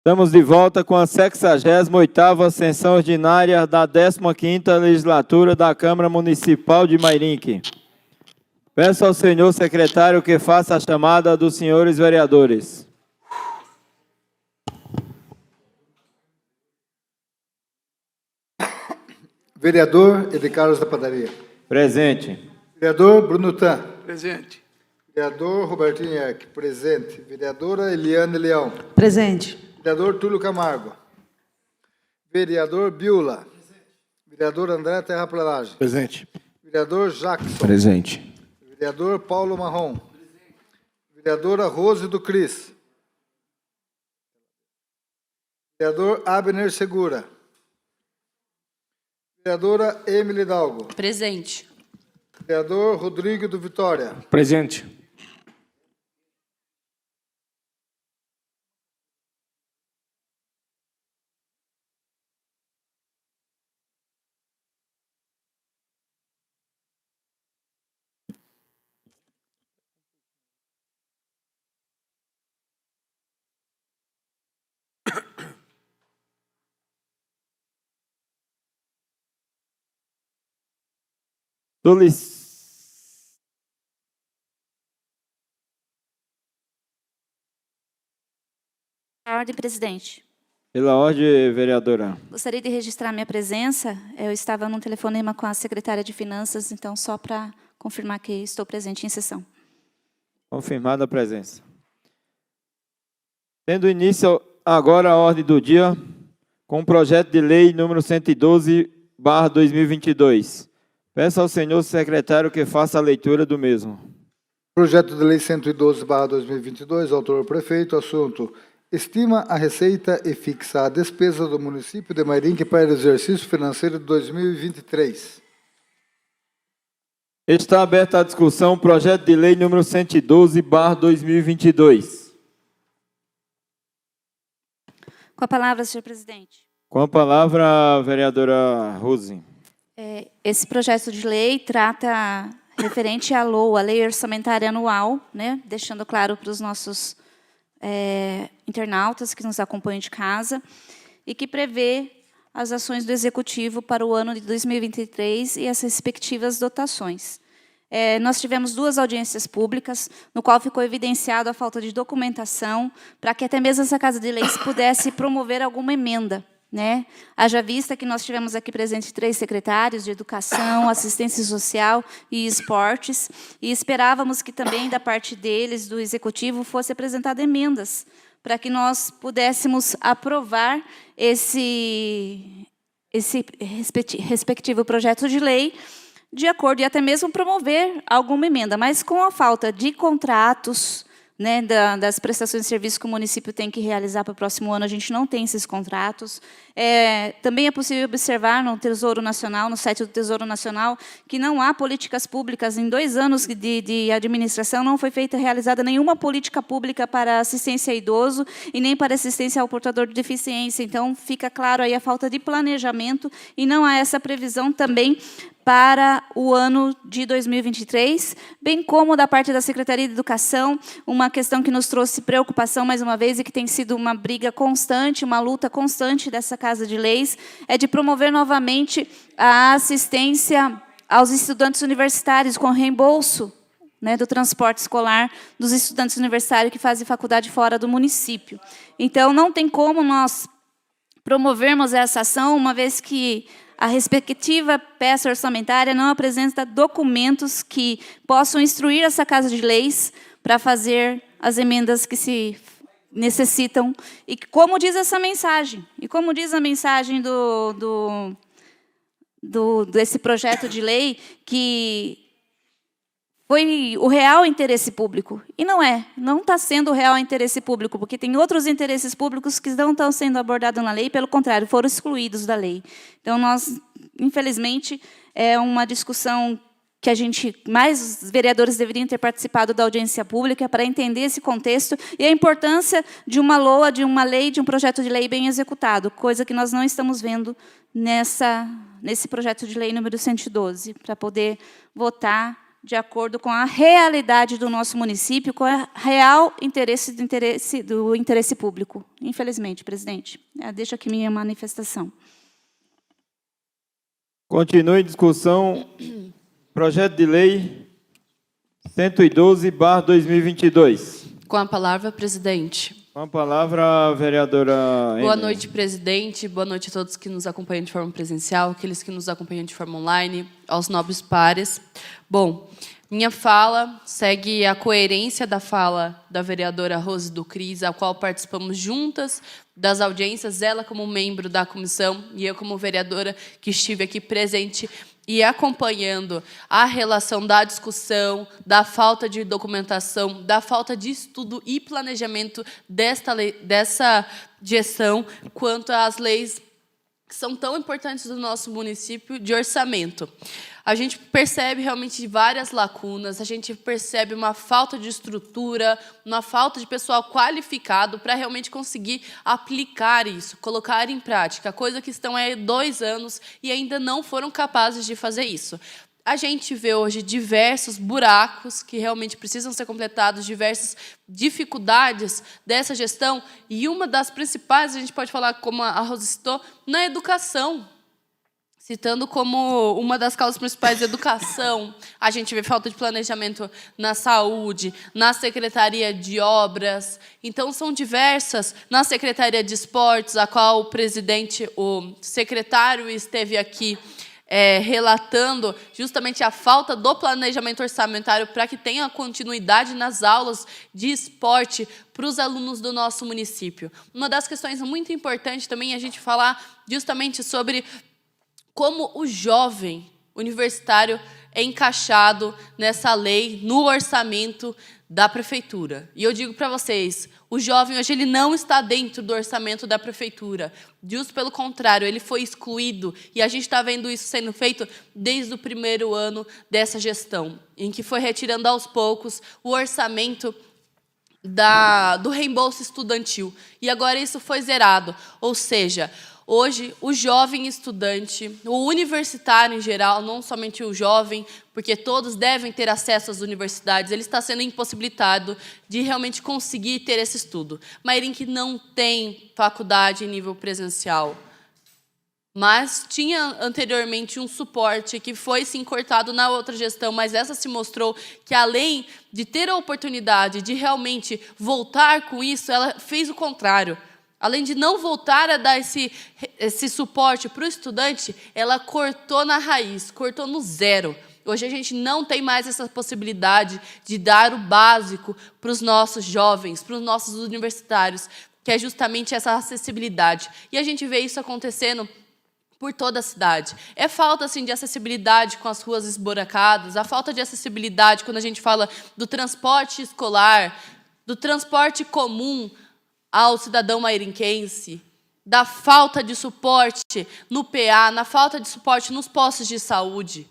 Estamos de volta com a 68ª sessão ordinária da 15ª legislatura da Câmara Municipal de Mairinque. Peço ao senhor secretário que faça a chamada dos senhores vereadores. Vereador Ede Carlos da Padaria. Presente. Vereador Bruno Tan. Presente. Vereador Robertinho Erck. Presente. Vereadora Eliane Leão. Presente. Vereador Túlio Camargo. Vereador Biula. Vereador André Terraplanagem. Presente. Vereador Jackson. Presente. Vereador Paulo Marrom. Vereadora Rose do Cris. Vereador Abner Segura. Vereadora Emily Dalgo. Presente. Vereador Rodrigo do Vitória. Presente. Ordem, presidente. Pela ordem, vereadora. Gostaria de registrar minha presença. Eu estava num telefonema com a secretária de Finanças, então só para confirmar que estou presente em sessão. Confirmada a presença. Tendo início agora a ordem do dia, com o projeto de lei número 112/2022. Peço ao senhor secretário que faça a leitura do mesmo. Projeto de lei 112/2022, autor prefeito, assunto: estima a receita e fixa a despesa do município de Mairinque para o exercício financeiro de 2023. Está aberta a discussão, projeto de lei número 112/2022. Com a palavra, senhor presidente. Com a palavra, a vereadora Rose. Esse projeto de lei trata referente à LOA, a Lei Orçamentária Anual, né, deixando claro para os nossos internautas que nos acompanham de casa, e que prevê as ações do Executivo para o ano de 2023 e as respectivas dotações. Nós tivemos 2 audiências públicas, no qual ficou evidenciado a falta de documentação, para que até mesmo essa Casa de Leis pudesse promover alguma emenda, né? Haja vista que nós tivemos aqui presente 3 secretários de Educação, Assistência Social e Esportes, e esperávamos que também da parte deles, do Executivo, fosse apresentada emendas, para que nós pudéssemos aprovar esse respectivo projeto de lei, de acordo, e até mesmo promover alguma emenda, mas com a falta de contratos, né, das prestações de serviço que o município tem que realizar para o próximo ano, a gente não tem esses contratos. Também é possível observar no Tesouro Nacional, no site do Tesouro Nacional, que não há políticas públicas. Em 2 anos de administração, não foi realizada nenhuma política pública para assistência a idoso e nem para assistência ao portador de deficiência. Então, fica claro aí a falta de planejamento e não há essa previsão também para o ano de 2023, bem como da parte da Secretaria de Educação, uma questão que nos trouxe preocupação mais uma vez e que tem sido uma briga constante, uma luta constante dessa Casa de Leis, é de promover novamente a assistência aos estudantes universitários com reembolso, né, do transporte escolar dos estudantes universitários que fazem faculdade fora do município. Então, não tem como nós promovermos essa ação, uma vez que a respectiva peça orçamentária não apresenta documentos que possam instruir essa Casa de Leis para fazer as emendas que se necessitam. E como diz essa mensagem, e como diz a mensagem desse projeto de lei, que foi o real interesse público. E não está sendo o real interesse público, porque tem outros interesses públicos que não estão sendo abordados na lei, pelo contrário, foram excluídos da lei. Então, nós, infelizmente, é uma discussão que mais vereadores deveriam ter participado da audiência pública para entender esse contexto e a importância de uma LOA, de uma lei, de um projeto de lei bem executado, coisa que nós não estamos vendo nesse projeto de lei número 112, para poder votar de acordo com a realidade do nosso município, com o real interesse do interesse público. Infelizmente, presidente. Deixo aqui minha manifestação. Continue em discussão. Projeto de lei 112/2022. Com a palavra, presidente. Com a palavra, a vereadora Boa Emily. noite, presidente. Boa noite a todos que nos acompanham de forma presencial, aqueles que nos acompanham de forma online, aos nobres pares. Bom, minha fala segue a coerência da fala da vereadora Rose do Cris, a qual participamos juntas das audiências, ela como membro da comissão e eu como vereadora que estive aqui presente e acompanhando a relação da discussão, da falta de documentação, da falta de estudo e planejamento dessa gestão, quanto às leis que são tão importantes do nosso município de orçamento. A gente percebe realmente várias lacunas, a gente percebe uma falta de estrutura, uma falta de pessoal qualificado para realmente conseguir aplicar isso, colocar em prática, coisa que estão há 2 anos e ainda não foram capazes de fazer isso. A gente vê hoje diversos buracos que realmente precisam ser completados, diversas dificuldades dessa gestão, e uma das principais, a gente pode falar, como a Rose citou, na educação. Citando como uma das causas principais a educação, a gente vê falta de planejamento na saúde, na Secretaria de Obras. Então, são diversas. Na Secretaria de Esportes, a qual o secretário esteve aqui relatando justamente a falta do planejamento orçamentário para que tenha continuidade nas aulas de esporte para os alunos do nosso município. Uma das questões muito importantes também é a gente falar justamente sobre como o jovem universitário é encaixado nessa lei, no orçamento da prefeitura. E eu digo para vocês, o jovem hoje ele não está dentro do orçamento da prefeitura. Justo pelo contrário, ele foi excluído. E a gente está vendo isso sendo feito desde o primeiro ano dessa gestão, em que foi retirando aos poucos o orçamento do reembolso estudantil. E agora isso foi zerado. Ou seja, hoje, o jovem estudante, o universitário em geral, não somente o jovem, porque todos devem ter acesso às universidades, ele está sendo impossibilitado de realmente conseguir ter esse estudo. Mairinque não tem faculdade em nível presencial, mas tinha anteriormente um suporte que foi sim cortado na outra gestão, mas essa se mostrou que, além de ter a oportunidade de realmente voltar com isso, ela fez o contrário. Além de não voltar a dar esse suporte para o estudante, ela cortou na raiz, cortou no zero. Hoje a gente não tem mais essa possibilidade de dar o básico para os nossos jovens, para os nossos universitários, que é justamente essa acessibilidade. E a gente vê isso acontecendo por toda a cidade. É falta assim, de acessibilidade com as ruas esburacadas, a falta de acessibilidade quando a gente fala do transporte escolar, do transporte comum ao cidadão mairinquense, da falta de suporte no PA, na falta de suporte nos postos de saúde.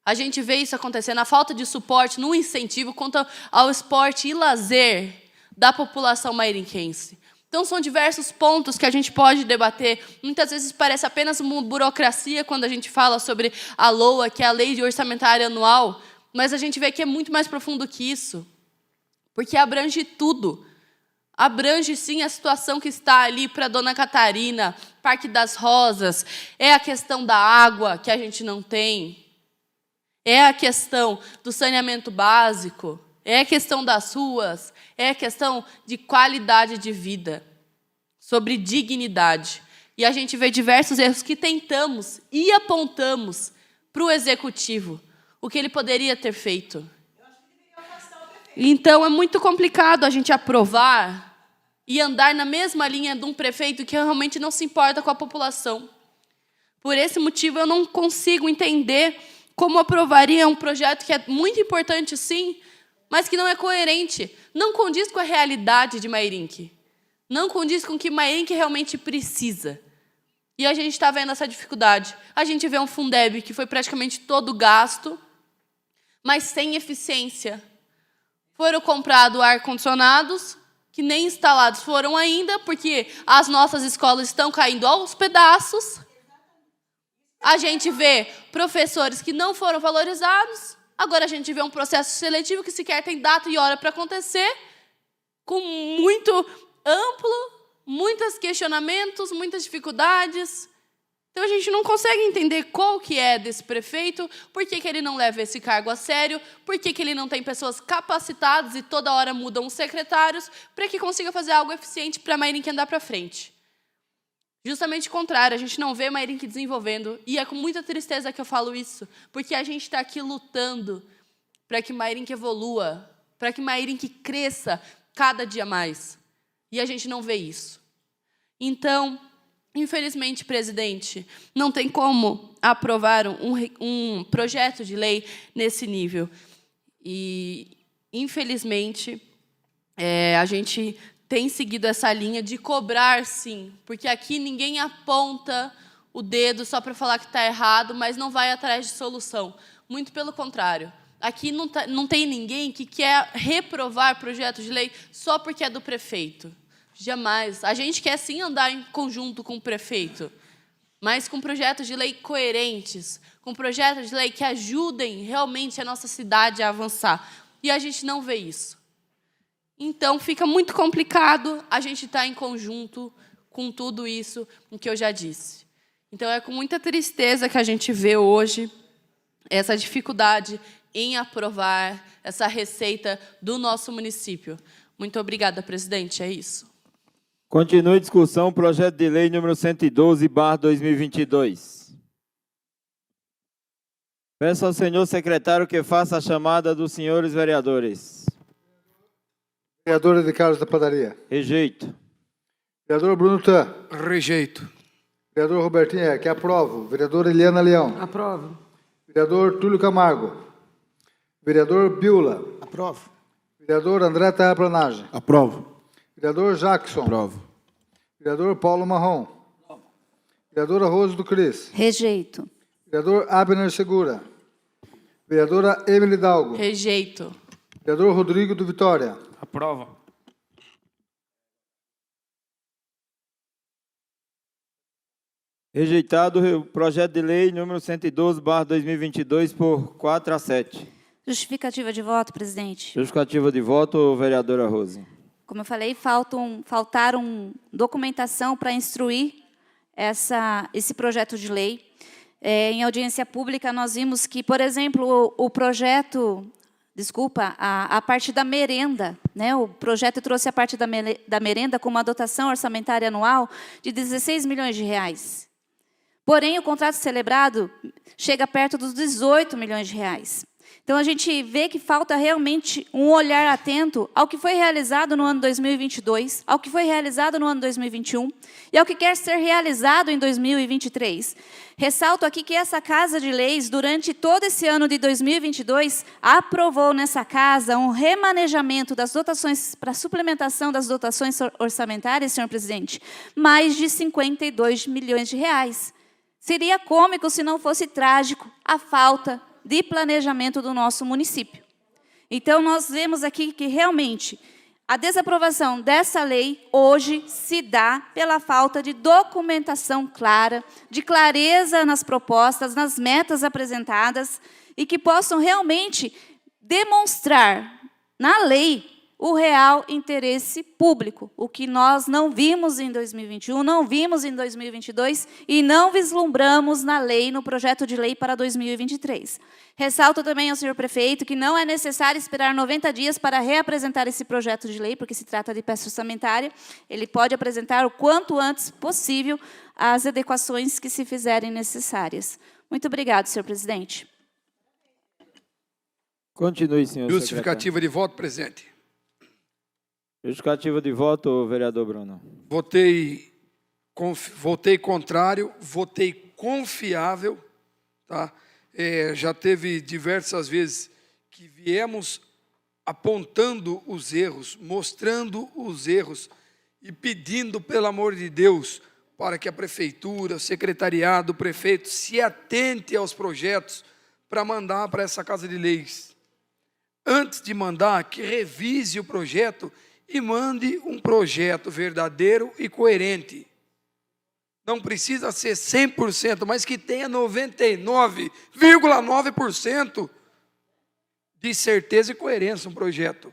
A gente vê isso acontecendo, a falta de suporte no incentivo quanto ao esporte e lazer da população mairinquense. Então, são diversos pontos que a gente pode debater. Muitas vezes parece apenas uma burocracia quando a gente fala sobre a LOA, que é a Lei de Orçamentária Anual, mas a gente vê que é muito mais profundo que isso, porque abrange tudo. Abrange, sim, a situação que está ali para Dona Catarina, Parque das Rosas, é a questão da água, que a gente não tem, é a questão do saneamento básico, é a questão das ruas, é a questão de qualidade de vida, sobre dignidade. E a gente vê diversos erros que tentamos e apontamos para o Executivo, o que ele poderia ter feito. Então, é muito complicado a gente aprovar e andar na mesma linha de um prefeito que realmente não se importa com a população. Por esse motivo, eu não consigo entender como aprovaria um projeto que é muito importante, sim, mas que não é coerente, não condiz com a realidade de Mairinque, não condiz com o que Mairinque realmente precisa. E a gente está vendo essa dificuldade. A gente vê um Fundeb que foi praticamente todo gasto, mas sem eficiência. Foram comprados ar-condicionados, que nem instalados foram ainda, porque as nossas escolas estão caindo aos pedaços. A gente vê professores que não foram valorizados, Agora a gente vê um processo seletivo que sequer tem data e hora para acontecer, com muito amplo, muitos questionamentos, muitas dificuldades. Então, a gente não consegue entender qual que é desse prefeito, por que ele não leva esse cargo a sério, por que ele não tem pessoas capacitadas e toda hora mudam os secretários, para que consiga fazer algo eficiente para a Mairinque andar para frente. Justamente o contrário, a gente não vê Mairinque desenvolvendo, e é com muita tristeza que eu falo isso, porque a gente está aqui lutando para que Mairinque evolua, para que Mairinque cresça cada dia mais, e a gente não vê isso. Então, infelizmente, presidente, não tem como aprovar um projeto de lei nesse nível. E, infelizmente, a gente tem seguido essa linha de cobrar, sim, porque aqui ninguém aponta o dedo só para falar que está errado, mas não vai atrás de solução. Muito pelo contrário. Aqui não tem ninguém que quer reprovar projeto de lei só porque é do prefeito. Jamais. A gente quer, sim, andar em conjunto com o prefeito, mas com projetos de lei coerentes, com projetos de lei que ajudem realmente a nossa cidade a avançar. E a gente não vê isso. Então, fica muito complicado a gente estar em conjunto com tudo isso que eu já disse. Então, é com muita tristeza que a gente vê hoje essa dificuldade em aprovar essa receita do nosso município. Muito obrigada, presidente. É isso. Continue a discussão, projeto de lei número 112/2022. Peço ao senhor secretário que faça a chamada dos senhores vereadores. Vereadora de Carlos da Padaria. Rejeito. Vereador Bruno Tan. Rejeito. Vereador Robertinho Eck, aprovo. Vereadora Eliana Leão. Aprovo. Vereador Túlio Camargo. Vereador Biula. Aprovo. Vereador André Terraplanagem. Aprovo. Vereador Jackson. Aprovo. Vereador Paulo Marrom. Vereadora Rose do Cris. Rejeito. Vereador Abner Segura. Vereadora Emily Dalgo. Rejeito. Vereador Rodrigo do Vitória. Aprovo. Rejeitado o projeto de lei número 112/2022 por 4-7. Justificativa de voto, presidente. Justificativa de voto, vereadora Rose. Como eu falei, faltaram documentação para instruir esse projeto de lei. Em audiência pública, nós vimos que, por exemplo, o projeto... Desculpa, a parte da merenda, né? O projeto trouxe a parte da merenda com uma dotação orçamentária anual de 16 milhões de reais. Porém, o contrato celebrado chega perto dos 18 milhões de reais. Então, a gente vê que falta realmente um olhar atento ao que foi realizado no ano 2022, ao que foi realizado no ano 2021 e ao que quer ser realizado em 2023. Ressalto aqui que essa Casa de Leis, durante todo esse ano de 2022, aprovou nessa casa um remanejamento das dotações, para suplementação das dotações orçamentárias, senhor presidente, mais de 52 milhões de reais. Seria cômico se não fosse trágico a falta de planejamento do nosso município. Então, nós vemos aqui que, realmente, a desaprovação dessa lei hoje se dá pela falta de documentação clara, de clareza nas propostas, nas metas apresentadas, e que possam realmente demonstrar na lei o real interesse público, o que nós não vimos em 2021, não vimos em 2022 e não vislumbramos na lei, no projeto de lei para 2023. Ressalto também ao senhor prefeito que não é necessário esperar 90 dias para reapresentar esse projeto de lei, porque se trata de peça orçamentária. Ele pode apresentar o quanto antes possível as adequações que se fizerem necessárias. Muito obrigado, senhor presidente. Continue, senhor Justificativa de voto, presidente. Justificativa de voto, vereador Bruno. Votei contrário, votei confiável. Tá? Já teve diversas vezes que viemos apontando os erros, mostrando os erros e pedindo, pelo amor de Deus, para que a prefeitura, o secretariado, o prefeito se atente aos projetos para mandar para essa Casa de Leis. Antes de mandar, que revise o projeto e mande um projeto verdadeiro e coerente. Não precisa ser 100%, mas que tenha 99,9% de certeza e coerência um projeto.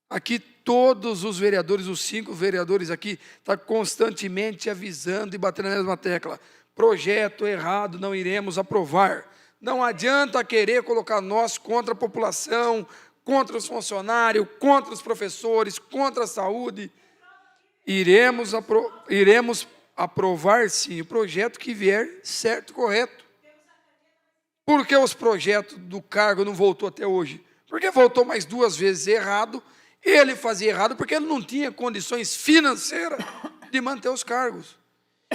Aqui todos os vereadores, os 5 vereadores aqui, estão constantemente avisando e batendo na mesma tecla. Projeto errado, não iremos aprovar. Não adianta querer colocar nós contra a população, contra os funcionários, contra os professores, contra a saúde. Iremos aprovar, sim, o projeto que vier certo e correto. Por que os projetos do cargo não voltou até hoje? Porque voltou mais 2 vezes errado. Ele fazia errado porque ele não tinha condições financeiras de manter os cargos.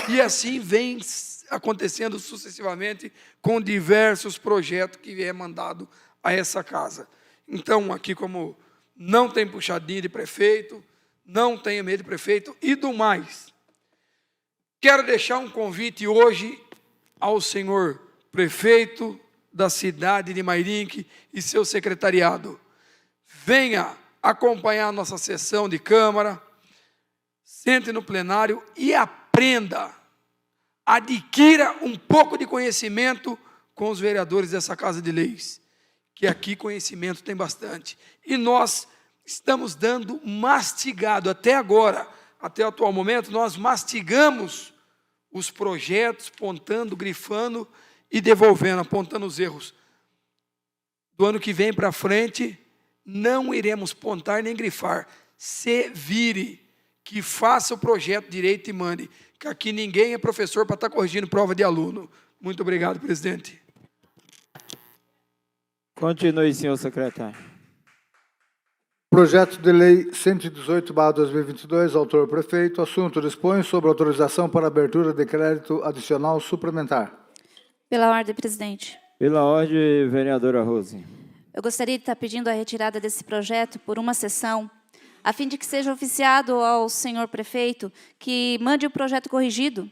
E assim vem acontecendo sucessivamente com diversos projetos que é mandado a essa casa. Então, aqui como não tem puxadinha de prefeito, não tenha medo de prefeito e do mais. Quero deixar um convite hoje ao senhor prefeito da cidade de Mairinque e seu secretariado. Venha acompanhar a nossa sessão de Câmara, sente no plenário e aprenda, adquira um pouco de conhecimento com os vereadores dessa Casa de Leis, que aqui conhecimento tem bastante. E nós estamos dando mastigado até agora, até o atual momento, nós mastigamos os projetos, apontando, grifando e devolvendo, apontando os erros. Do ano que vem para frente, não iremos pontar nem grifar. Se vire, que faça o projeto direito e mande, que aqui ninguém é professor para estar corrigindo prova de aluno. Muito obrigado, presidente. Continue, senhor secretário. Projeto de Lei 118/2022, autor prefeito. Assunto: dispõe sobre autorização para abertura de crédito adicional suplementar. Pela ordem, presidente. Pela ordem, vereadora Rose. Eu gostaria de estar pedindo a retirada desse projeto por uma sessão, a fim de que seja oficiado ao senhor prefeito que mande o projeto corrigido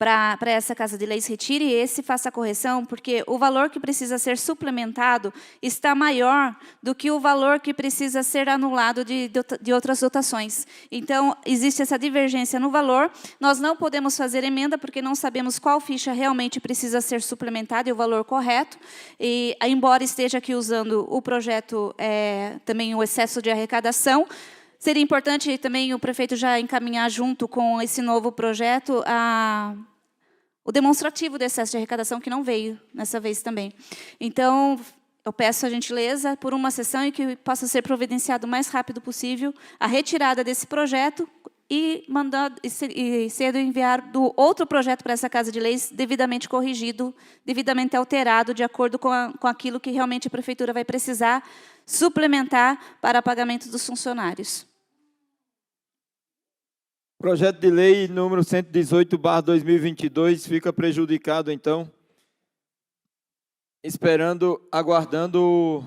para essa Casa de Leis, retire esse e faça a correção, porque o valor que precisa ser suplementado está maior do que o valor que precisa ser anulado de outras dotações. Então, existe essa divergência no valor. Nós não podemos fazer emenda, porque não sabemos qual ficha realmente precisa ser suplementada e o valor correto. E, embora esteja aqui usando o projeto, também o excesso de arrecadação, seria importante também o prefeito já encaminhar junto com esse novo projeto o demonstrativo do excesso de arrecadação, que não veio nessa vez também. Então, eu peço a gentileza por uma sessão e que possa ser providenciado o mais rápido possível a retirada desse projeto e cedo enviar do outro projeto para essa Casa de Leis devidamente corrigido, devidamente alterado, de acordo com aquilo que realmente a Prefeitura vai precisar suplementar para pagamento dos funcionários. Projeto de lei número 118/2022 fica prejudicado, então, aguardando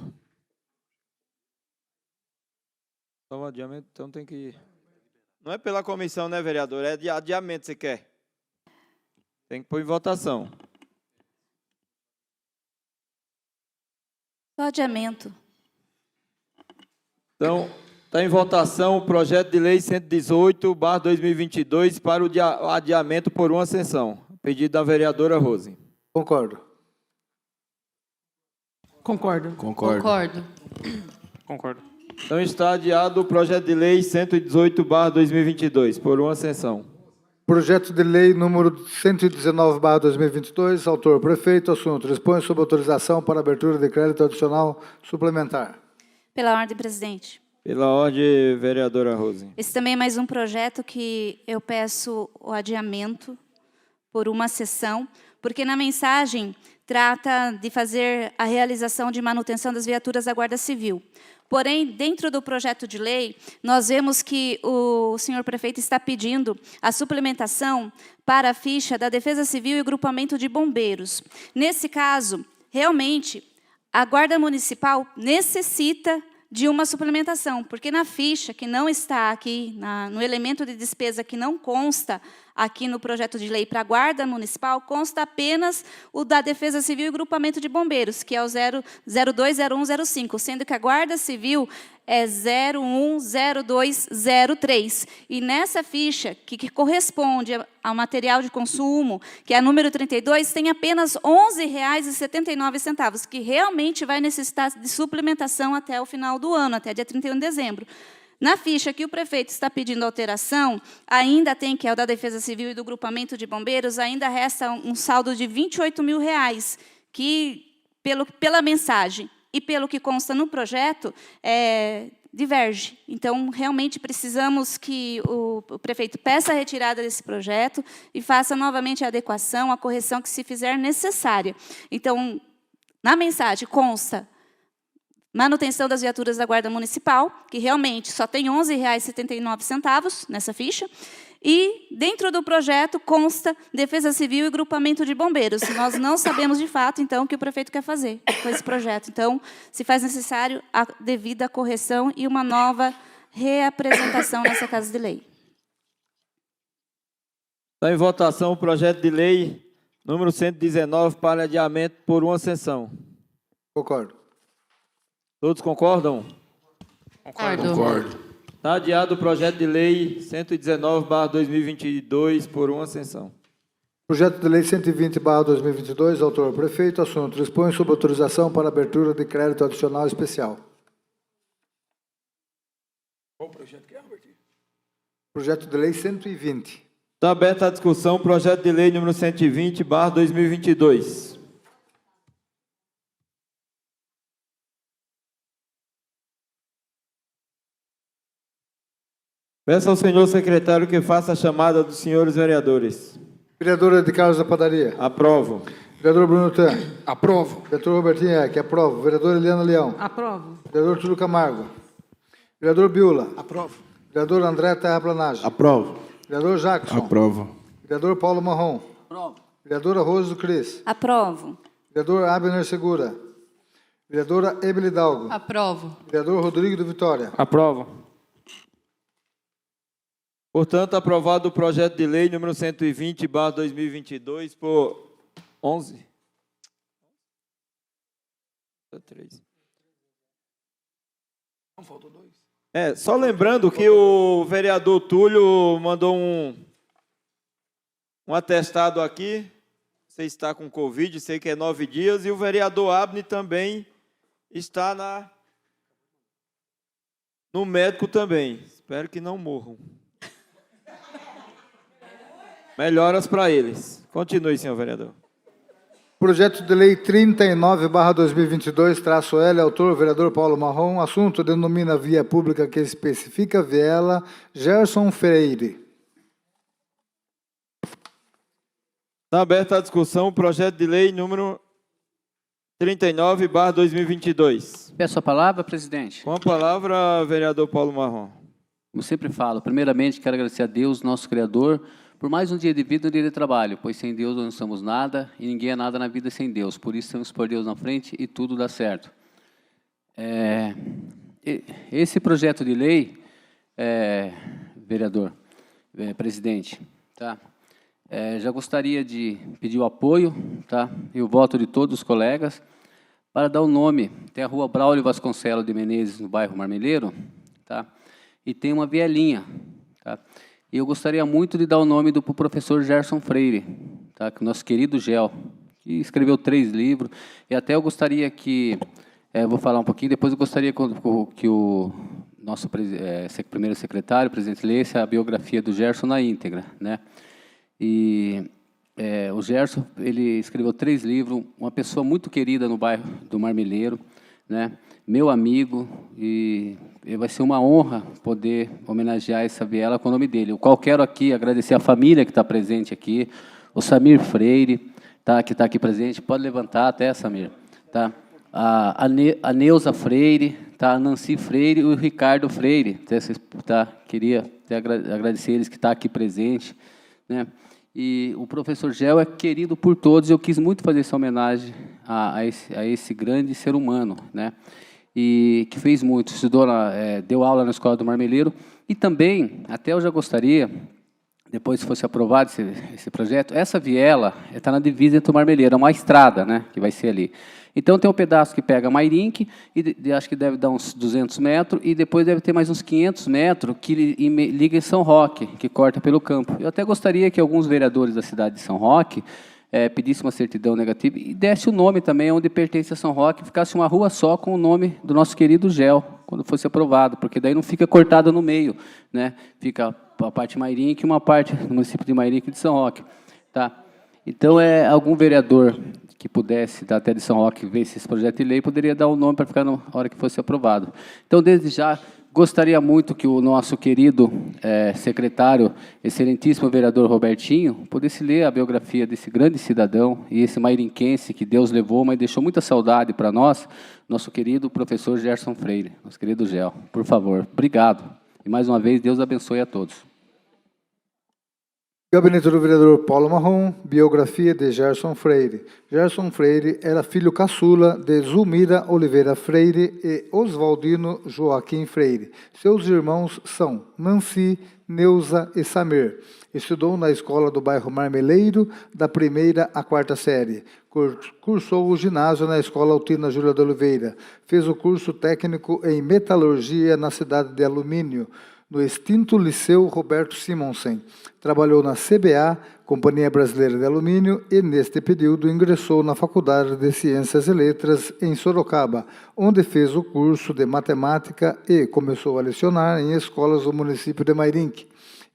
só o adiamento, então tem que... Não é pela comissão, né, vereador? É de adiamento, você quer? Tem que pôr em votação. Só adiamento. Então, está em votação o projeto de lei 118/2022 para o adiamento por uma sessão. Pedido da vereadora Rose. Concordo. Concordo. Concordo. Concordo. Então está adiado o projeto de lei 118/2022 por uma sessão. Projeto de Lei número 119/2022, autor prefeito. Assunto: dispõe sobre autorização para abertura de crédito adicional suplementar. Pela ordem, presidente. Pela ordem, vereadora Rose. Esse também é mais um projeto que eu peço o adiamento por uma sessão, porque na mensagem trata de fazer a realização de manutenção das viaturas da Guarda Civil. Porém, dentro do projeto de lei, nós vemos que o senhor prefeito está pedindo a suplementação para a ficha da Defesa Civil e Grupamento de Bombeiros. Nesse caso, realmente, a Guarda Municipal necessita de uma suplementação, porque na ficha que não está aqui, no elemento de despesa que não consta aqui no projeto de lei para a Guarda Municipal, consta apenas o da Defesa Civil e Grupamento de Bombeiros, que é o 020105, sendo que a Guarda Civil é 010203. E nessa ficha, que corresponde ao material de consumo, que é a número 32, tem apenas R$ 11,79, que realmente vai necessitar de suplementação até o final do ano, até dia 31 de dezembro. Na ficha que o prefeito está pedindo alteração, ainda tem, que é o da Defesa Civil e do Grupamento de Bombeiros, ainda resta um saldo de R$ 28 mil, que, pela mensagem e pelo que consta no projeto, diverge. Então, realmente, precisamos que o prefeito peça a retirada desse projeto e faça novamente a adequação, a correção que se fizer necessária. Então, na mensagem consta manutenção das viaturas da Guarda Municipal, que realmente só tem R$ 11,79 nessa ficha, e dentro do projeto consta Defesa Civil e Grupamento de Bombeiros. Nós não sabemos de fato, então, o que o prefeito quer fazer com esse projeto. Então, se faz necessário a devida correção e uma nova reapresentação nessa Casa de Lei. Está em votação o projeto de lei número 119 para adiamento por uma sessão. Concordo. Todos concordam? Concordo. Está adiado o projeto de lei 119/2022 por uma sessão. Projeto de lei 120/2022, autor prefeito, assunto: dispõe sobre autorização para abertura de crédito adicional especial. Qual projeto que é, Robertinho? Projeto de lei 120. Está aberta a discussão, projeto de lei número 120/2022. Peço ao senhor secretário que faça a chamada dos senhores vereadores. Vereadora de Carlos da Padaria. Aprovo. Vereador Bruno Tan. Aprovo. Vereador Robertinho Eck. Aprovo. Vereadora Eliana Leão. Aprovo. Vereador Túlio Camargo. Vereador Biula. Aprovo. Vereador André Terraplanagem. Aprovo. Vereador Jackson. Aprovo. Vereador Paulo Marrom. Aprovo. Vereadora Rose do Cris. Aprovo. Vereador Abner Segura. Vereadora Emily Dalgo. Aprovo. Vereador Rodrigo do Vitória. Aprovo. Portanto, aprovado o projeto de lei número 120/2022 por 11. 3. Não, faltou 2. Só lembrando que o vereador Túlio mandou um atestado aqui. Você está com Covid, sei que é 9 dias, e o vereador Abner também está no médico também. Espero que não morram. Melhoras para eles. Continue, senhor vereador. Projeto de lei 39/2022-L, autor vereador Paulo Marrom, assunto: denomina via pública que especifica viela Gerson Freire. Está aberta a discussão, o projeto de lei número 39/2022. Peço a palavra, presidente. Com a palavra, vereador Paulo Marrom. Como sempre falo, primeiramente quero agradecer a Deus, nosso Criador, por mais um dia de vida e um dia de trabalho, pois sem Deus nós não somos nada e ninguém é nada na vida sem Deus. Por isso temos por Deus na frente e tudo dá certo. Esse projeto de lei, vereador, presidente, tá? Já gostaria de pedir o apoio, tá? E o voto de todos os colegas para dar o nome. Tem a rua Braulio Vasconcelos de Menezes, no bairro Marmeleiro, tá? E tem uma vielinha, tá? E eu gostaria muito de dar o nome do professor Gerson Freire, tá? Que o nosso querido Gel, que escreveu 3 livros, e até eu gostaria que, vou falar um pouquinho, depois eu gostaria que o nosso primeiro secretário, o presidente, lesse a biografia do Gerson na íntegra, né? E o Gerson, ele escreveu 3 livros, uma pessoa muito querida no bairro do Marmeleiro, né? Meu amigo, e vai ser uma honra poder homenagear essa viela com o nome dele. O qual quero aqui agradecer a família que está presente aqui, o Samir Freire, tá, que está aqui presente, pode levantar até, Samir, tá? A Neuza Freire, tá? A Nancy Freire e o Ricardo Freire, tá? Queria agradecer eles que estão aqui presente, né? E o professor Gel é querido por todos, eu quis muito fazer essa homenagem a esse grande ser humano, né? E que fez muito, estudou deu aula na Escola do Marmeleiro, e também, até eu já gostaria depois se fosse aprovado esse projeto, essa viela está na divisa entre o Marmeleiro, é uma estrada, né, que vai ser ali. Então, tem um pedaço que pega Mairinque, e acho que deve dar uns 200 metros, e depois deve ter mais uns 500 metros que liga em São Roque, que corta pelo campo. Eu até gostaria que alguns vereadores da cidade de São Roque pedissem uma certidão negativa e desse o nome também onde pertence a São Roque, ficasse uma rua só com o nome do nosso querido GEL, quando fosse aprovado, porque daí não fica cortado no meio, né? Fica a parte Mairinque e uma parte do município de Mairinque e de São Roque. Tá? Então, algum vereador que pudesse, até de São Roque, ver esse projeto de lei, poderia dar o nome para ficar na hora que fosse aprovado. Então, desde já, gostaria muito que o nosso querido secretário, excelentíssimo vereador Robertinho, pudesse ler a biografia desse grande cidadão e esse mairinquense que Deus levou, mas deixou muita saudade para nós, nosso querido professor Gerson Freire, nosso querido Gel. Por favor, obrigado. E, mais uma vez, Deus abençoe a todos. Gabinete do vereador Paulo Marrom, biografia de Gerson Freire. Gerson Freire era filho caçula de Zulmira Oliveira Freire e Oswaldino Joaquim Freire. Seus irmãos são Nancy, Neuza e Samir. Estudou na escola do bairro Marmeleiro, da 1ª à 4ª série. Cursou o ginásio na escola Altina Júlia de Oliveira. Fez o curso técnico em metalurgia na cidade de Alumínio, no extinto Liceu Roberto Simonsen. Trabalhou na CBA, Companhia Brasileira de Alumínio, e, neste período, ingressou na Faculdade de Ciências e Letras, em Sorocaba, onde fez o curso de matemática e começou a lecionar em escolas do município de Mairinque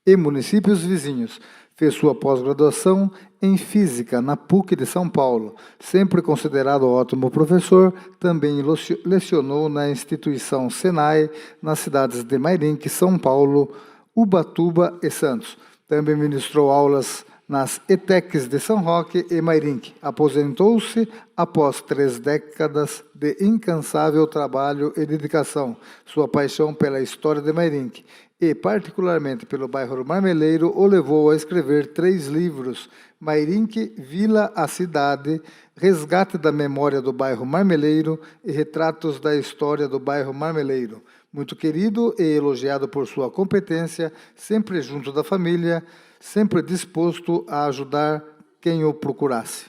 e municípios vizinhos. Fez sua pós-graduação em Física na PUC de São Paulo. Sempre considerado ótimo professor, também lecionou na instituição Senai, nas cidades de Mairinque, São Paulo, Ubatuba e Santos. Também ministrou aulas nas ETECs de São Roque e Mairinque. Aposentou-se após 3 décadas de incansável trabalho e dedicação. Sua paixão pela história de Mairinque e, particularmente, pelo bairro Marmeleiro, o levou a escrever 3 livros: Mairinque, Vila a Cidade, Resgate da Memória do Bairro Marmeleiro e Retratos da História do Bairro Marmeleiro. Muito querido e elogiado por sua competência, sempre junto da família, sempre disposto a ajudar quem o procurasse.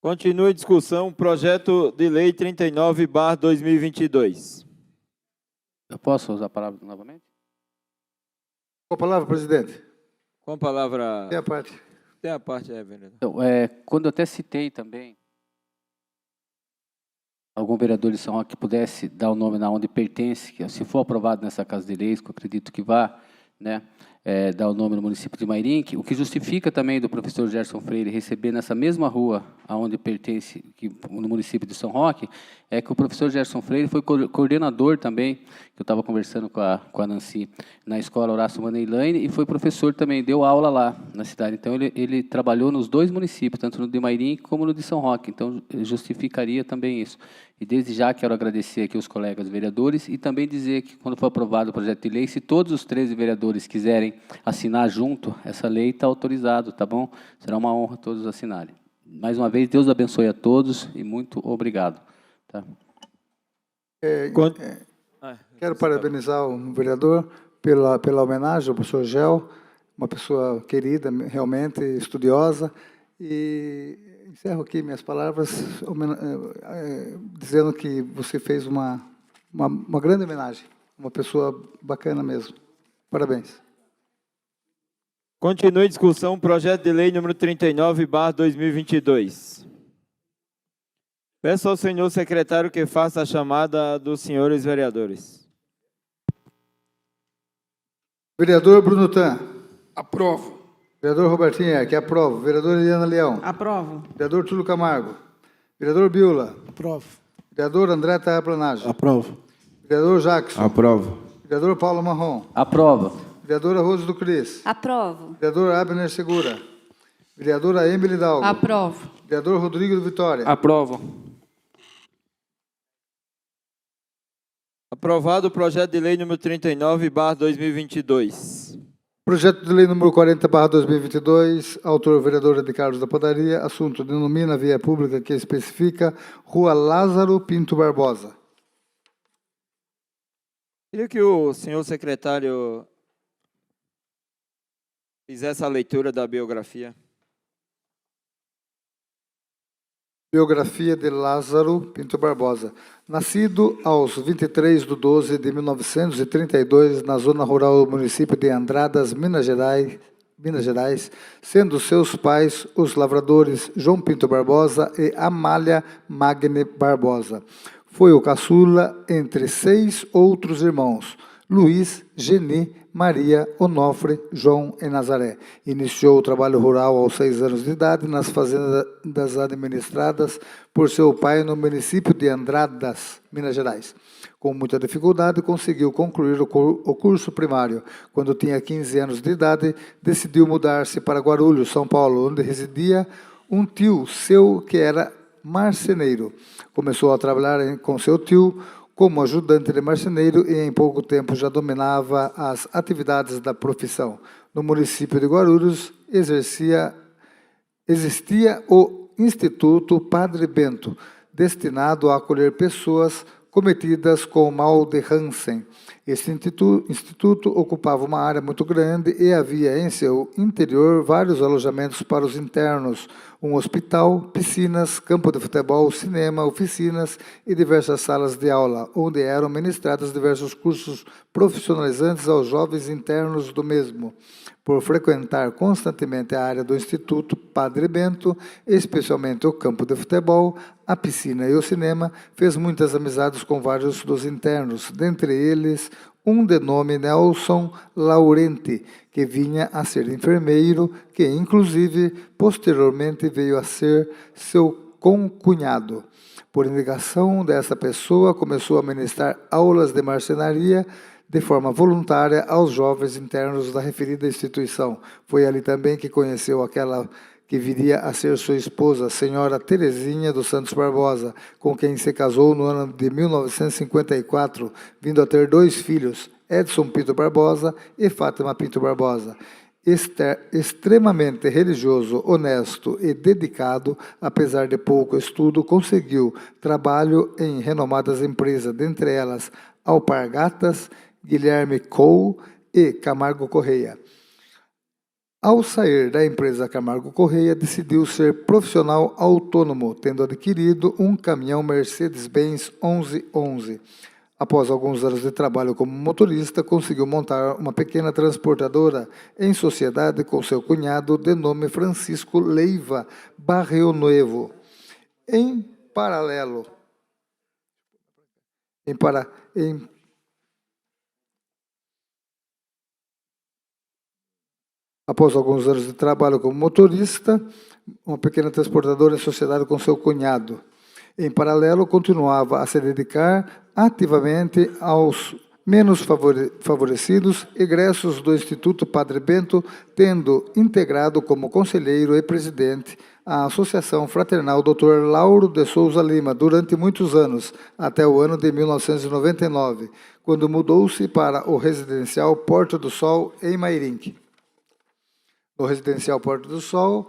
Continue a discussão, projeto de lei 39/2022. Eu posso usar a palavra novamente? Com a palavra, presidente. Com a palavra... Tem a parte. Tem a parte, vereador. Então, quando eu até citei também, algum vereador de São Roque que pudesse dar o nome na onde pertence, que se for aprovado nessa Casa de Leis, que eu acredito que vá, né, dar o nome no município de Mairinque, o que justifica também do professor Gerson Freire receber nessa mesma rua aonde pertence, no município de São Roque, é que o professor Gerson Freire foi coordenador também, que eu estava conversando com a Nancy, na escola Horácio Maneilane, e foi professor também, deu aula lá na cidade. Então, ele trabalhou nos 2 municípios, tanto no de Mairinque como no de São Roque. Então, justificaria também isso. E, desde já, quero agradecer aqui os colegas vereadores e também dizer que, quando for aprovado o projeto de lei, se todos os 13 vereadores quiserem assinar junto, essa lei está autorizado, tá bom? Será uma honra todos assinarem. Mais uma vez, Deus abençoe a todos e muito obrigado. Tá? Quero parabenizar o vereador pela homenagem ao professor Gel, uma pessoa querida, realmente estudiosa, e encerro aqui minhas palavras dizendo que você fez uma grande homenagem, uma pessoa bacana mesmo. Parabéns. Continue a discussão, projeto de lei número 39/2022. Peço ao senhor secretário que faça a chamada dos senhores vereadores. Vereador Bruno Tan. Aprovo. Vereador Robertinho, que aprovo. Vereadora Eliana Leão. Aprovo. Vereador Túlio Camargo. Vereador Biula. Aprovo. Vereador André Terraplanagem. Aprovo. Vereador Jackson. Aprovo. Vereador Paulo Marrom. Aprova. Vereadora Rose do Cris. Aprovo. Vereador Abner Segura. Vereadora Emily Dalgo. Aprovo. Vereador Rodrigo do Vitória. Aprovo. Aprovado o projeto de lei número 39/2022. Projeto de lei número 40/2022, autor vereadora de Carlos da Padaria, assunto denomina via pública que especifica Rua Lázaro Pinto Barbosa. Queria que o senhor secretário fizesse a leitura da biografia. Biografia de Lázaro Pinto Barbosa. Nascido aos 23 de 12 de 1932, na zona rural do município de Andradas, Minas Gerais, sendo seus pais os lavradores João Pinto Barbosa e Amália Magne Barbosa. Foi o caçula entre 6 outros irmãos, Luiz, Geni, Maria, Onofre, João e Nazaré. Iniciou o trabalho rural aos 6 anos de idade nas fazendas administradas por seu pai no município de Andradas, Minas Gerais. Com muita dificuldade, conseguiu concluir o curso primário. Quando tinha 15 anos de idade, decidiu mudar-se para Guarulhos, São Paulo, onde residia um tio seu que era marceneiro. Começou a trabalhar com seu tio como ajudante de marceneiro e em pouco tempo já dominava as atividades da profissão. No município de Guarulhos existia o Instituto Padre Bento, destinado a acolher pessoas cometidas com o mal de Hansen. Este instituto ocupava uma área muito grande e havia em seu interior vários alojamentos para os internos, um hospital, piscinas, campo de futebol, cinema, oficinas e diversas salas de aula, onde eram ministrados diversos cursos profissionalizantes aos jovens internos do mesmo. Por frequentar constantemente a área do Instituto Padre Bento, especialmente o campo de futebol, a piscina e o cinema, fez muitas amizades com vários dos internos, dentre eles um de nome Nelson Laurenti, que vinha a ser enfermeiro, que inclusive posteriormente veio a ser seu concunhado. Por indicação dessa pessoa, começou a ministrar aulas de marcenaria de forma voluntária aos jovens internos da referida instituição. Foi ali também que conheceu aquela que viria a ser sua esposa, a senhora Terezinha dos Santos Barbosa, com quem se casou no ano de 1954, vindo a ter 2 filhos, Edson Pinto Barbosa e Fátima Pinto Barbosa. Extremamente religioso, honesto e dedicado, apesar de pouco estudo, conseguiu trabalho em renomadas empresas, dentre elas Alpargatas, Guilherme Cole e Camargo Correia. Ao sair da empresa Camargo Correia, decidiu ser profissional autônomo, tendo adquirido um caminhão Mercedes-Benz 1111. Após alguns anos de trabalho como motorista, conseguiu montar uma pequena transportadora em sociedade com seu cunhado, de nome Francisco Leiva Barrionuevo. Após alguns anos de trabalho como motorista, uma pequena transportadora em sociedade com seu cunhado. Em paralelo, continuava a se dedicar ativamente aos menos favorecidos, egressos do Instituto Padre Bento, tendo integrado como conselheiro e presidente a Associação Fraternal Dr. Lauro de Souza Lima durante muitos anos, até o ano de 1999, quando mudou-se para o residencial Porto do Sol, em Mairinque. No residencial Porto do Sol,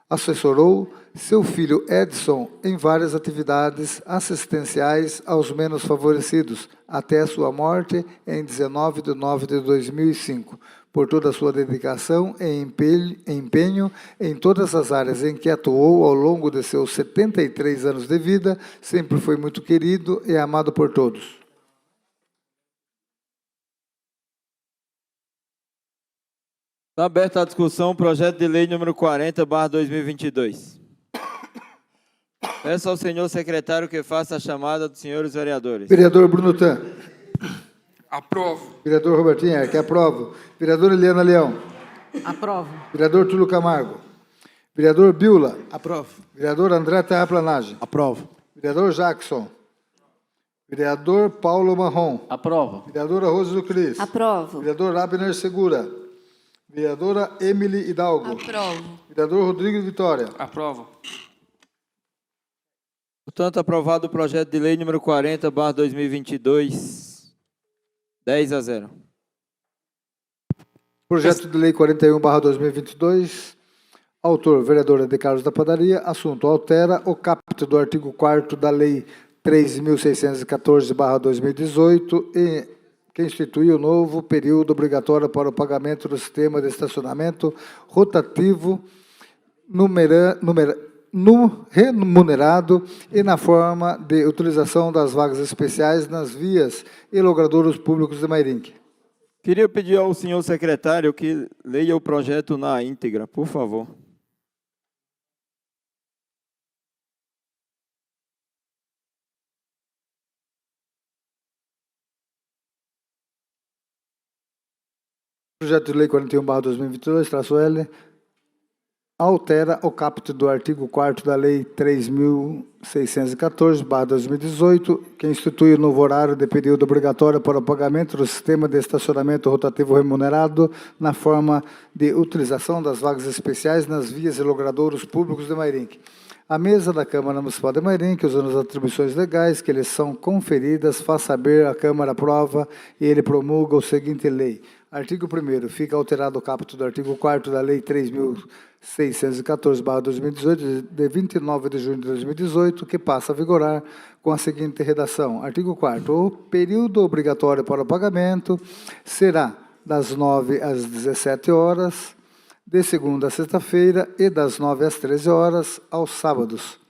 assessorou seu filho Edson em várias atividades assistenciais aos menos favorecidos, até sua morte em 19 de nove de 2005. Por toda a sua dedicação e empenho em todas as áreas em que atuou ao longo de seus 73 anos de vida, sempre foi muito querido e amado por todos. Está aberta a discussão, projeto de lei número 40/2022. Peço ao senhor secretário que faça a chamada dos senhores vereadores. Vereador Bruno Tan. Aprovo. Vereador Robertinho Herck, aprovo. Vereadora Eliana Leão. Aprovo. Vereador Túlio Camargo. Vereador Biula. Aprovo. Vereador André Terraplanagem. Aprovo. Vereador Jackson. Vereador Paulo Marrom. Aprovo. Vereadora Rose do Cris. Aprovo. Vereador Abner Segura. Vereadora Emily Hidalgo. Aprovo. Vereador Rodrigo Vitória. Aprovo. Portanto, aprovado o projeto de lei número 40/2022, 10-0. Projeto de lei 41/2022. Autor, vereadora de Carlos da Padaria. Assunto, altera o caput do artigo 4º da lei 3.614/2018, e que institui o novo período obrigatório para o pagamento do sistema de estacionamento rotativo remunerado e na forma de utilização das vagas especiais nas vias e logradouros públicos de Mairinque. Queria pedir ao senhor secretário que leia o projeto na íntegra, por favor. Projeto de Lei 41/2022, altera o caput do artigo 4º da Lei 3.614/2018, que institui o novo horário de período obrigatório para o pagamento do sistema de estacionamento rotativo remunerado na forma de utilização das vagas especiais nas vias e logradouros públicos de Mairinque. A mesa da Câmara Municipal de Mairinque, usando as atribuições legais que lhes são conferidas, faz saber, a Câmara aprova e ele promulga o seguinte lei. Artigo 1º. Fica alterado o caput do artigo 4º da Lei 3.614/2018, de 29 de junho de 2018, que passa a vigorar com a seguinte redação. Artigo 4º. O período obrigatório para o pagamento será das 9 às 17 horas, de segunda a sexta-feira, e das 9 às 13 horas, aos sábados.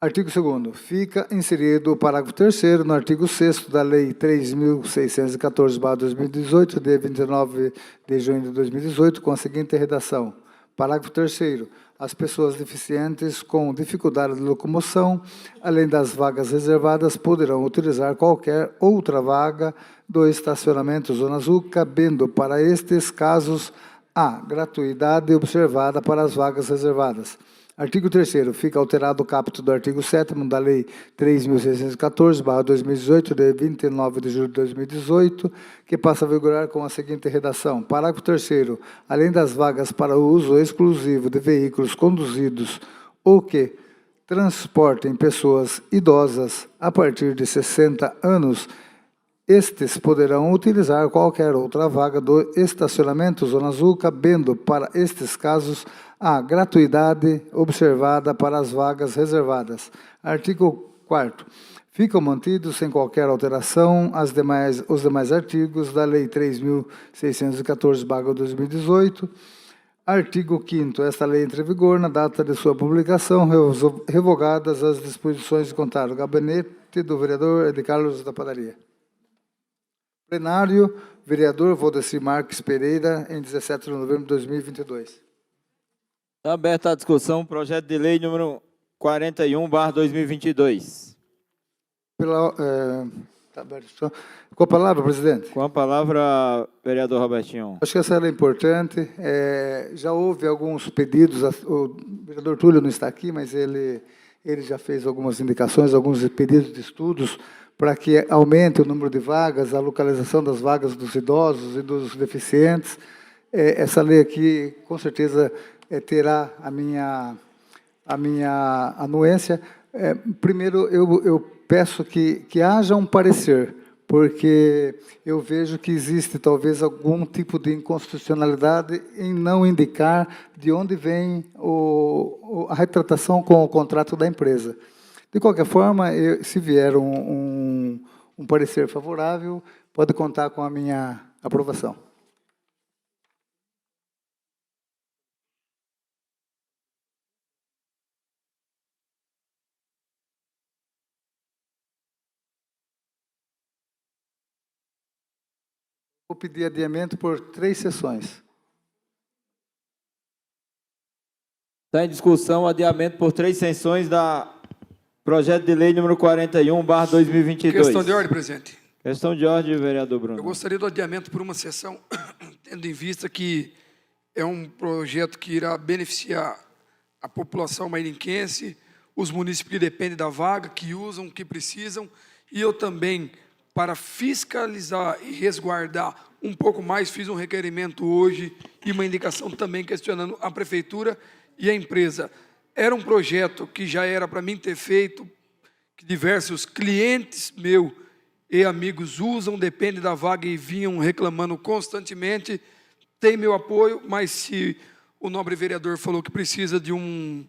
Artigo 2º. Fica inserido o parágrafo 3º no artigo 6º da Lei 3.614/2018, de 29 de junho de 2018, com a seguinte redação. Parágrafo 3º. As pessoas deficientes com dificuldade de locomoção, além das vagas reservadas, poderão utilizar qualquer outra vaga do estacionamento Zona Azul, cabendo para estes casos a gratuidade observada para as vagas reservadas. Artigo 3º. Fica alterado o caput do artigo 7º da Lei 3.614/2018, de 29 de julho de 2018, que passa a vigorar com a seguinte redação. Parágrafo 3º. Além das vagas para o uso exclusivo de veículos conduzidos ou que transportem pessoas idosas a partir de 60 anos, estes poderão utilizar qualquer outra vaga do estacionamento Zona Azul, cabendo para estes casos a gratuidade observada para as vagas reservadas. Artigo 4º. Ficam mantidos sem qualquer alteração os demais artigos da Lei 3.614/2018. Artigo 5º. Esta lei entra em vigor na data de sua publicação, revogadas as disposições de contar. Gabinete do vereador Ed Carlos da Padaria. Plenário, vereador Valdecir Marques Pereira, em 17 de novembro de 2022. Está aberta a discussão, projeto de lei número 41/2022. Com a palavra, presidente. Com a palavra, vereador Robertinho. Acho que essa é importante. Já houve alguns pedidos, o vereador Túlio não está aqui, mas ele já fez algumas indicações, alguns pedidos de estudos para que aumente o número de vagas, a localização das vagas dos idosos e dos deficientes. Essa lei aqui, com certeza, terá a minha anuência. Primeiro, eu peço que haja um parecer, porque eu vejo que existe talvez algum tipo de inconstitucionalidade em não indicar de onde vem a retratação com o contrato da empresa. De qualquer forma, se vier um parecer favorável, pode contar com a minha aprovação. Vou pedir adiamento por 3 sessões. Está em discussão o adiamento por 3 sessões da projeto de lei número 41/2022. Questão de ordem, presidente. Questão de ordem, vereador Bruno. Eu gostaria do adiamento por uma sessão, tendo em vista que é um projeto que irá beneficiar a população mairinquense, os municípios que dependem da vaga, que usam, que precisam, e eu também, para fiscalizar e resguardar um pouco mais, fiz um requerimento hoje e uma indicação também questionando a prefeitura e a empresa. Era um projeto que já era para mim ter feito, que diversos clientes meus e amigos usam, dependem da vaga e vinham reclamando constantemente. Tem meu apoio, mas se o nobre vereador falou que precisa de um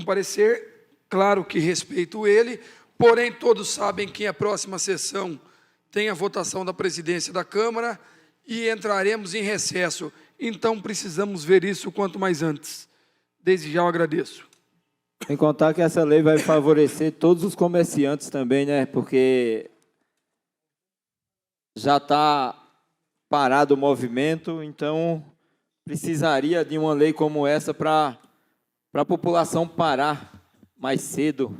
parecer, claro que respeito ele, Porém, todos sabem que a próxima sessão tem a votação da presidência da Câmara e entraremos em recesso. Então, precisamos ver isso o quanto mais antes. Desde já eu agradeço. Sem contar que essa lei vai favorecer todos os comerciantes também, né? Porque já está parado o movimento, então precisaria de uma lei como essa para a população parar mais cedo.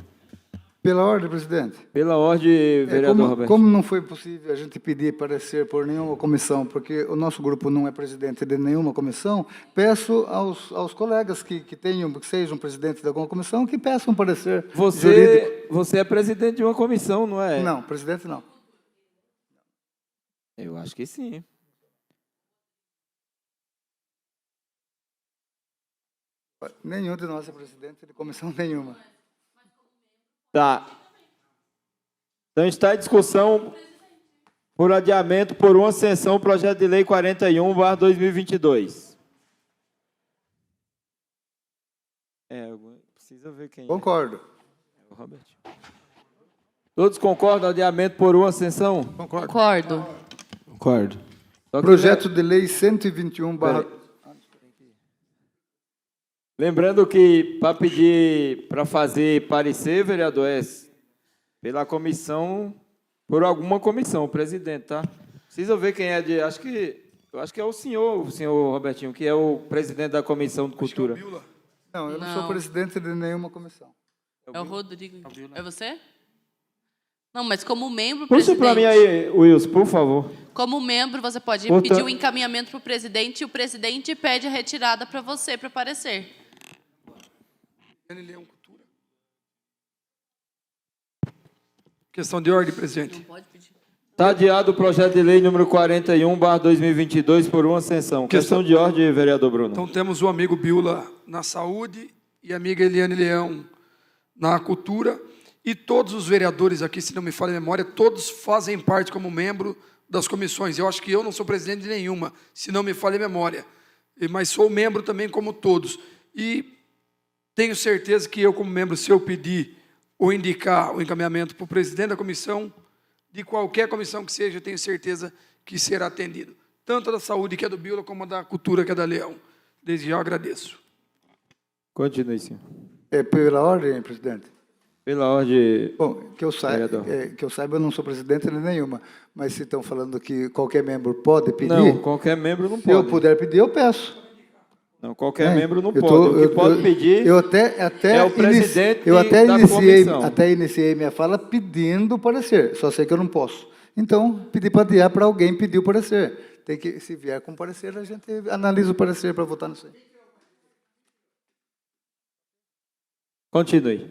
Pela ordem, presidente. Pela ordem, vereador Roberto. Como não foi possível a gente pedir parecer por nenhuma comissão, porque o nosso grupo não é presidente de nenhuma comissão, peço aos colegas que sejam presidentes de alguma comissão, que peçam parecer jurídico. Você é presidente de uma comissão, não é? Não, presidente não. Eu acho que sim. Nenhum de nós é presidente de comissão nenhuma. Tá. Então está em discussão por adiamento por uma sessão o projeto de lei 41/2022. Precisa ver quem Concordo. é o Roberto. Todos concordam adiamento por uma sessão? Concordo. Concordo. Projeto de lei 121 barra... Lembrando que para pedir, para fazer parecer, vereador, é pela comissão, por alguma comissão, o presidente, tá? Precisa ver quem é de... eu acho que é o senhor Robertinho, que é o presidente da Comissão de Cultura. Não, eu não Não. sou presidente de nenhuma comissão. É o Rodrigo. É você? Não, mas como membro, Puxa presidente... para mim aí, Wilson, por favor. Como membro, você pode Portanto- pedir o encaminhamento para o presidente e o presidente pede a retirada para você, para parecer. Questão de ordem, presidente. Não pode pedir. Está adiado o projeto de lei número 41/2022 por uma sessão. Questão de ordem, vereador Bruno. Então, temos o amigo Biula na saúde e a amiga Eliane Leão na cultura. E todos os vereadores aqui, se não me falha a memória, todos fazem parte como membro das comissões. Eu acho que eu não sou presidente de nenhuma, se não me falha a memória. Mas sou membro também como todos. E tenho certeza que eu, como membro, se eu pedir ou indicar o encaminhamento para o presidente da comissão, de qualquer comissão que seja, eu tenho certeza que será atendido. Tanto a da saúde, que é do Biula, como a da cultura, que é da Leão. Desde já eu agradeço. Continue, senhor. É pela ordem, presidente? Pela ordem... Bom, que eu Vereador. saiba, eu não sou presidente de nenhuma, mas se estão falando que qualquer membro pode pedir, Não, qualquer membro não se eu pode. puder pedir, eu peço. Não, qualquer membro não Eu pode. tô- O que pode pedir eu até é o presidente eu até da iniciei, comissão. até iniciei minha fala pedindo parecer, só sei que eu não posso. Então, pedi para adiar para alguém pedir o parecer. Tem que, se vier com parecer, a gente analisa o parecer para votar nisso aí. Continue.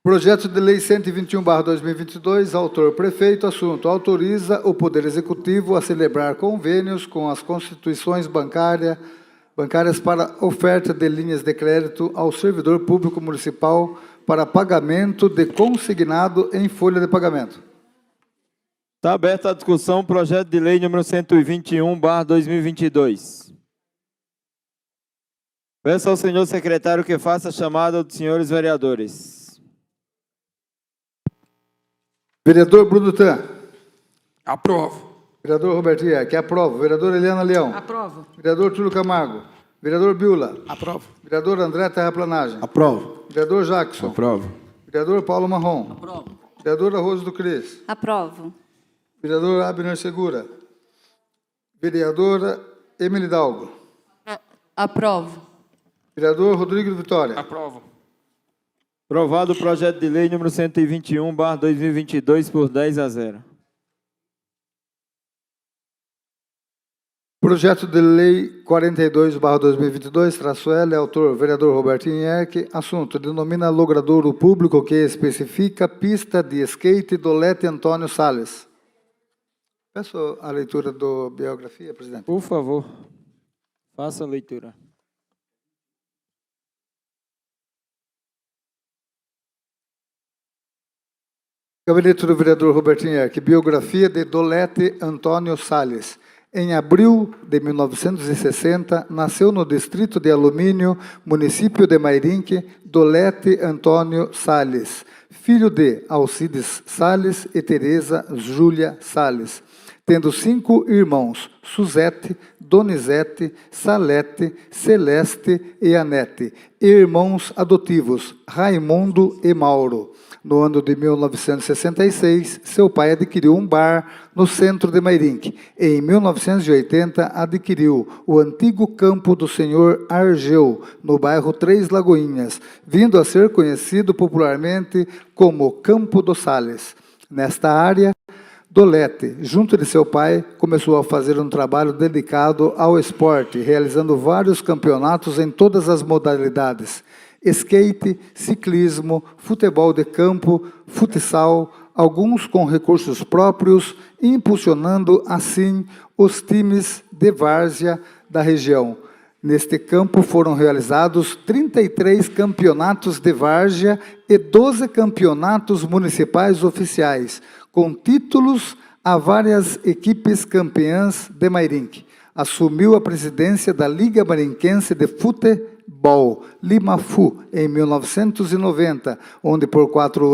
Projeto de lei 121/2022, autor prefeito, assunto: autoriza o Poder Executivo a celebrar convênios com as constituições bancárias para oferta de linhas de crédito ao servidor público municipal para pagamento de consignado em folha de pagamento. Está aberta a discussão, projeto de lei número 121/2022. Peço ao senhor secretário que faça a chamada dos senhores vereadores. Vereador Bruno Tan. Aprovo. Vereador Roberto Ierck, aprova. Vereador Eliana Leão. Aprovo. Vereador Túlio Camargo. Vereador Biula. Aprovo. Vereador André Terraplanagem. Aprovo. Vereador Jackson. Aprovo. Vereador Paulo Marrom. Aprovo. Vereador Arrozo do Cris. Aprovo. Vereador Abner Segura. Vereadora Emily Dalgo. Aprovo. Vereador Rodrigo de Vitória. Aprovo. Aprovado o projeto de lei número 121/2022 por 10-0. Projeto de lei 42/2022-L, autor vereador Roberto Ierck, assunto: denomina logradouro público que especifica pista de skate Dolete Antônio Salles. Peço a leitura da biografia, presidente. Por favor, faça a leitura. Gabinete do vereador Roberto Ierck, biografia de Dolete Antônio Salles. Em abril de 1960, nasceu no distrito de Alumínio, município de Mairinque, Dolete Antônio Salles, filho de Alcides Sales e Teresa Júlia Sales, tendo 5 irmãos, Suzete, Donizete, Salete, Celeste e Anete, e irmãos adotivos, Raimundo e Mauro. No ano de 1966, seu pai adquiriu um bar no centro de Mairinque. Em 1980, adquiriu o antigo campo do senhor Argeu, no bairro Três Lagoinhas, vindo a ser conhecido popularmente como Campo dos Sales. Nesta área, Dolete, junto de seu pai, começou a fazer um trabalho dedicado ao esporte, realizando vários campeonatos em todas as modalidades: skate, ciclismo, futebol de campo, futsal, alguns com recursos próprios, impulsionando assim os times de várzea da região. Neste campo foram realizados 33 campeonatos de várzea e 12 campeonatos municipais oficiais, com títulos a várias equipes campeãs de Mairinque. Assumiu a presidência da Liga Marinquense de Futebol, Limafu, em 1990, onde por 4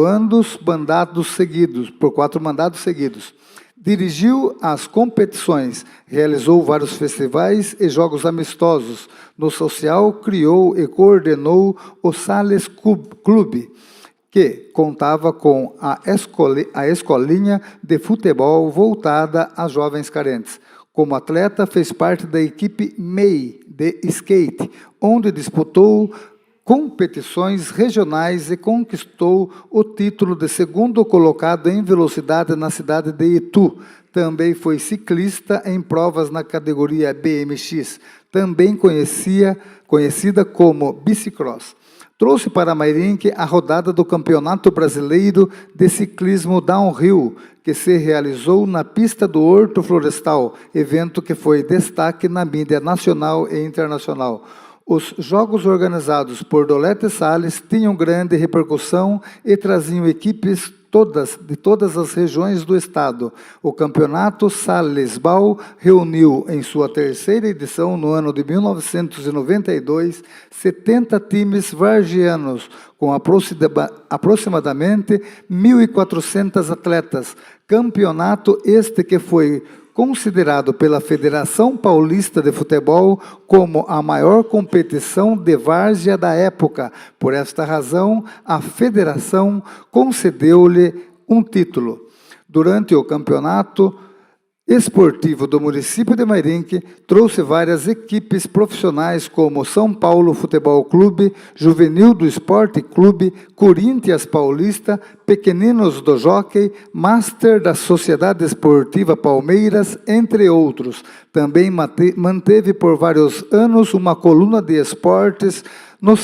mandatos seguidos. Dirigiu as competições, realizou vários festivais e jogos amistosos. No social, criou e coordenou o Sales Clube, que contava com a escolinha de futebol voltada a jovens carentes. Como atleta, fez parte da equipe MEI de skate, onde disputou competições regionais e conquistou o título de segundo colocado em velocidade na cidade de Itu. Também foi ciclista em provas na categoria BMX, também conhecida como bicicross. Trouxe para Mairinque a rodada do Campeonato Brasileiro de Ciclismo Downhill, que se realizou na pista do Horto Florestal, evento que foi destaque na mídia nacional e internacional. Os jogos organizados por Dolete Sales tinham grande repercussão e traziam equipes de todas as regiões do estado. O campeonato Salesbal reuniu em sua 3ª edição, no ano de 1992, 70 times vargianos, com aproximadamente 1.400 atletas. Campeonato este que foi considerado pela Federação Paulista de Futebol como a maior competição de várzea da época. Por esta razão, a federação concedeu-lhe um título. Durante o campeonato esportivo do município de Mairinque, trouxe várias equipes profissionais como São Paulo Futebol Clube, Juvenil do Esporte Clube, Corinthians Paulista, Pequeninos do Jockey, Master da Sociedade Esportiva Palmeiras, entre outros. Também manteve por vários anos uma coluna de esportes no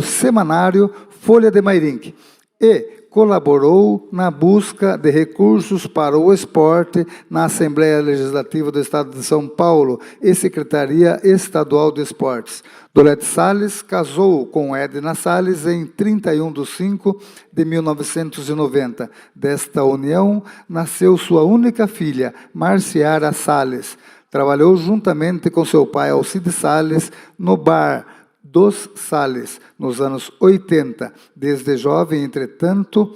semanário Folha de Mairinque e colaborou na busca de recursos para o esporte na Assembleia Legislativa do Estado de São Paulo e Secretaria Estadual de Esportes. Dolete Sales casou com Edna Sales em 31 de 5 de 1990. Desta união nasceu sua única filha, Marciara Sales. Trabalhou juntamente com seu pai Alcides Sales no bar dos Sales, nos anos 80. Desde jovem, entretanto,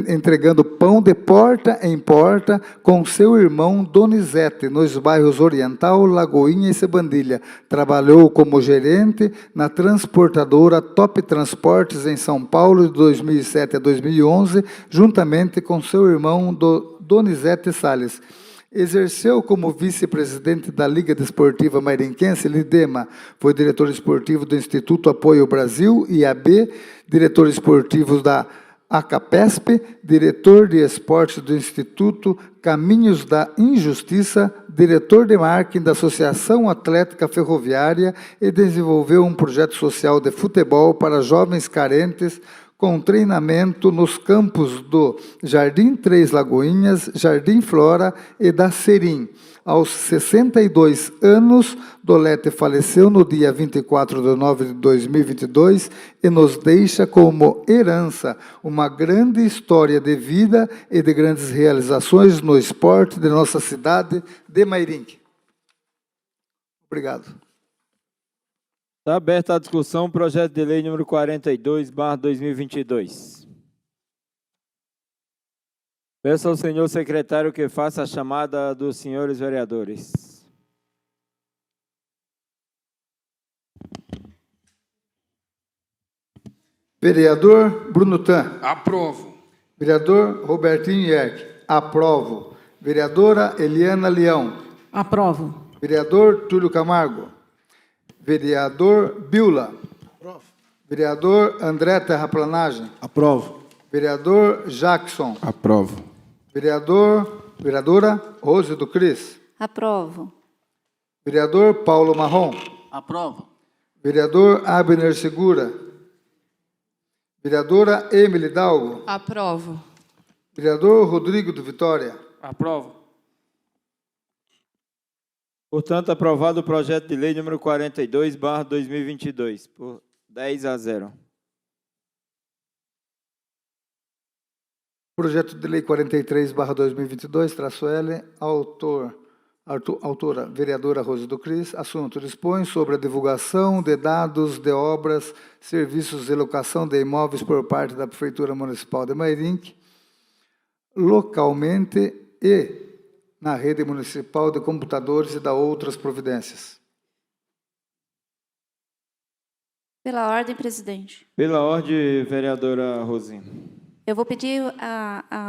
entregando pão de porta em porta com seu irmão Donizete, nos bairros Oriental, Lagoinha e Sebandilha. Trabalhou como gerente na transportadora Top Transportes em São Paulo de 2007 a 2011, juntamente com seu irmão Donizete Sales. Exerceu como vice-presidente da Liga Desportiva Mairinquense, Lidema. Foi diretor esportivo do Instituto Apoio Brasil, IAB, diretor esportivo da ACAPESP, diretor de esportes do Instituto Caminhos da Injustiça, diretor de marketing da Associação Atlética Ferroviária e desenvolveu um projeto social de futebol para jovens carentes, com treinamento nos campos do Jardim Três Lagoinhas, Jardim Flora e da Serim. Aos 62 anos, Dolete faleceu no dia 24 de nove de 2022 e nos deixa como herança uma grande história de vida e de grandes realizações no esporte de nossa cidade de Mairinque. Obrigado. Está aberta a discussão, projeto de lei número 42/2022. Peço ao senhor secretário que faça a chamada dos senhores vereadores. Vereador Bruno Tan. Aprovo. Vereador Robertinho Ierck. Aprovo. Vereadora Eliana Leão. Aprovo. Vereador Túlio Camargo. Vereador Biula. Vereador André Terraplanagem. Aprovo. Vereador Jackson. Aprovo. Vereadora Rose do Cris. Aprovo. Vereador Paulo Marrom. Aprovo. Vereador Abner Segura. Vereadora Emily Dalgo. Aprovo. Vereador Rodrigo do Vitória. Aprovo. Portanto, aprovado o projeto de lei número 42/2022, por 10-0. Projeto de lei 43/2022, traço L, autora, vereadora Rose do Cris. Assunto: dispõe sobre a divulgação de dados de obras, serviços e locação de imóveis por parte da Prefeitura Municipal de Mairinque, localmente e na rede municipal de computadores e da outras providências. Pela ordem, presidente. Pela ordem, vereadora Rose. Eu vou pedir o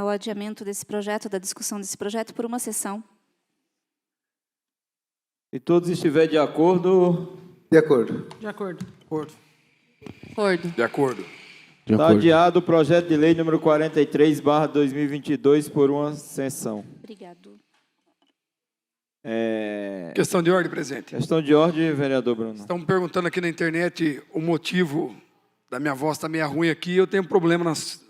adiamento desse projeto, da discussão desse projeto, por uma sessão. Se todos estiverem de acordo, De acordo. De acordo. Acordo. De acordo. está adiado o projeto de lei número 43/2022 por uma sessão. Obrigado. Questão de ordem, presidente. Questão de ordem, vereador Bruno. Estão me perguntando aqui na internet o motivo da minha voz estar meio ruim aqui. Eu tenho problema nas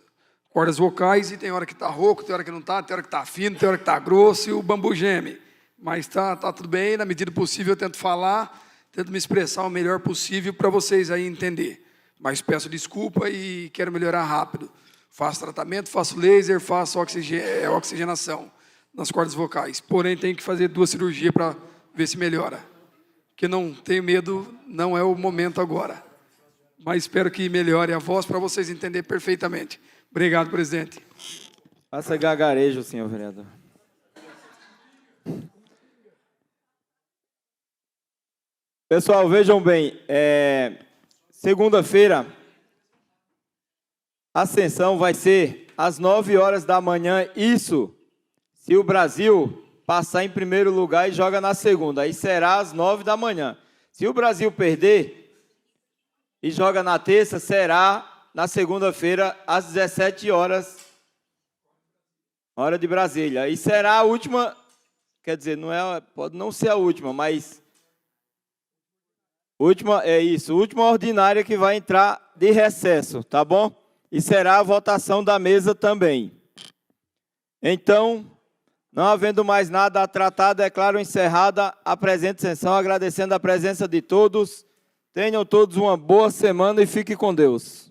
cordas vocais e tem hora que está rouco, tem hora que não está, tem hora que está fino, tem hora que está grosso e o bambu geme. Mas tá tudo bem, na medida do possível eu tento falar, tento me expressar o melhor possível para vocês aí entender. Mas peço desculpa e quero melhorar rápido. Faço tratamento, faço laser, faço oxigenação nas cordas vocais. Porém, tenho que fazer 2 cirurgias para ver se melhora. Que não tenho medo, não é o momento agora. Mas espero que melhore a voz para vocês entenderem perfeitamente. Obrigado, presidente. Faça gagarejo, senhor vereador. Pessoal, vejam bem, segunda-feira, a sessão vai ser às 9 horas da manhã, isso se o Brasil passar em primeiro lugar e joga na segunda, aí será às 9 da manhã. Se o Brasil perder e joga na terça, será na segunda-feira às 17 horas, hora de Brasília. E será a última, quer dizer, pode não ser a última, mas última ordinária que vai entrar de recesso, tá bom? E será a votação da mesa também. Então, não havendo mais nada a tratar, declaro encerrada a presente sessão, agradecendo a presença de todos. Tenham todos uma boa semana e fiquem com Deus.